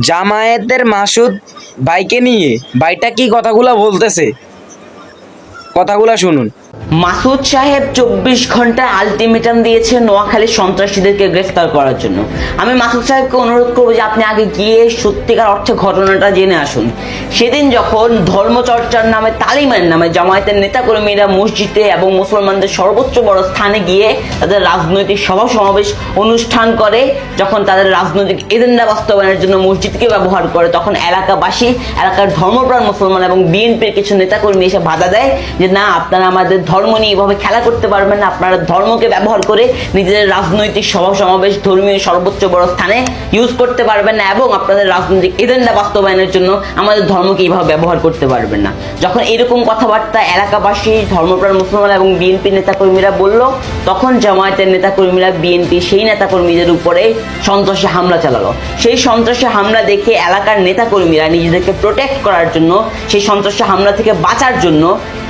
জামায়াতের মাসুদ ভাইকে নিয়ে ভাইটা কি কথাগুলো বলতেছে, কথাগুলো শুনুন। মাসুদ সাহেব 24 ঘন্টা আলটিমেটাম দিয়েছে নোয়াখালী সন্ত্রাসীদেরকে গ্রেফতার করার জন্য। আমি মাসুদ সাহেবকে অনুরোধ করবো যে আপনি আগে গিয়ে সত্যিকার অর্থে ঘটনাটা জেনে আসুন। সেদিন যখন ধর্মচর্চার নামে, তালিমের নামে জামায়াতের নেতাকর্মীরা মসজিদে এবং মুসলমানদের সর্বোচ্চ বড় স্থানে গিয়ে তাদের রাজনৈতিক সভা সমাবেশ অনুষ্ঠান করে, যখন তাদের রাজনৈতিক এজেন্ডা বাস্তবায়নের জন্য মসজিদকে ব্যবহার করে, তখন এলাকাবাসী, এলাকার ধর্মপ্রাণ মুসলমান এবং বিএনপির কিছু নেতাকর্মী এসে বাধা দেয় যে না, আপনারা আমাদের ধর্ম নিয়ে এভাবে খেলা করতে পারবেন না, আপনারা ধর্মকে ব্যবহার করে নিজেদের রাজনৈতিক সভা সমাবেশ, ধর্মীয় সর্বোচ্চ বড় স্থানে ইউজ করতে পারবেন না, এবং আপনাদের রাজনৈতিক এজেন্ডা বাস্তবায়নের জন্য আমাদের ধর্মকে এইভাবে ব্যবহার করতে পারবেন না। যখন এরকম কথাবার্তা এলাকাবাসী, ধর্মপ্রাণ মুসলমান এবং বিএনপি নেতাকর্মীরা বলল, তখন জামায়াতের নেতাকর্মীরা বিএনপি সেই নেতাকর্মীদের উপরে সন্ত্রাসী হামলা চালালো। সেই সন্ত্রাসী হামলা দেখে এলাকার নেতাকর্মীরা নিজেদেরকে প্রোটেক্ট করার জন্য, সেই সন্ত্রাসী হামলা থেকে বাঁচার জন্য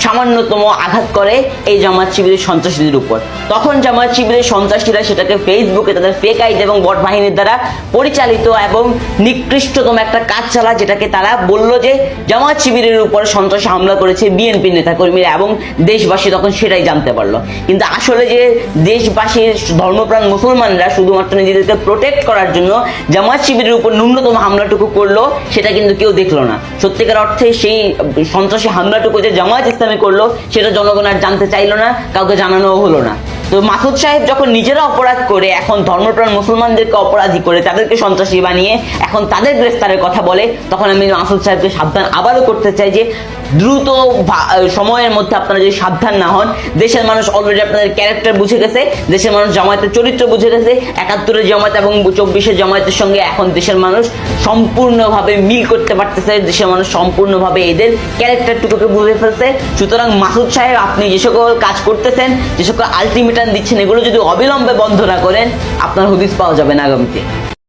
সামান্যতম আঘাত করে এই জামায়াত শিবিরের সন্ত্রাসীদের উপর। তখন জামায়াত শিবিরের সন্ত্রাসীরা সেটাকে ফেসবুকে তাদের ফেক আইডি এবং বট বাহিনীর দ্বারা পরিচালিত এবং নিকৃষ্টতম একটা কাজ চালায়, যেটাকে তারা বলল যে জামায়াত শিবিরের উপর সন্ত্রাসী হামলা করেছে বিএনপি নেতাকর্মীরা, এবং দেশবাসী তখন সেটাই জানতে পারলো। কিন্তু আসলে যে দেশবাসীর ধর্মপ্রাণ মুসলমানরা শুধুমাত্র নিজেদেরকে প্রোটেক্ট করার জন্য জামায়াত শিবিরের উপর ন্যূনতম হামলাটুকু করলো, সেটা কিন্তু কেউ দেখলো না। সত্যিকার অর্থে সেই সন্ত্রাসী হামলাটুকু যে জামায়াত ইসলামী করলো, সেটা জনগণ আর জানতে চাইলো না, কাউকে জানানোও হলো না। তো মাসুদ সাহেব যখন নিজেরা অপরাধ করে, এখন ধর্মপ্রাণ মুসলমানদেরকে অপরাধী করে, তাদেরকে সন্ত্রাসী বানিয়ে এখন তাদের গ্রেফতারের কথা বলে, তখন আমি মাসুদ সাহেবকে সাবধান আবারও করতে চাই যে দ্রুত সময়ের মধ্যে আপনারা যদি সাবধান না হন, দেশের মানুষ অলরেডি আপনাদের ক্যারেক্টার বুঝে গেছে, দেশের মানুষ জামায়াতের চরিত্র বুঝে গেছে। 71-এর জামায়াত এবং 24-এর জামায়াতের সঙ্গে এখন দেশের মানুষ সম্পূর্ণভাবে মিল করতে পারতেছে, দেশের মানুষ সম্পূর্ণভাবে এদের ক্যারেক্টারটুকুকে বুঝে ফেলছে। সুতরাং মাসুদ সাহেব, আপনি যে সকল কাজ করতেছেন, যে সকল আলটিমেটাম দিচ্ছেন, এগুলো যদি অবিলম্বে বন্ধ না করেন, আপনার হদিস পাওয়া যাবে না আগামীতে।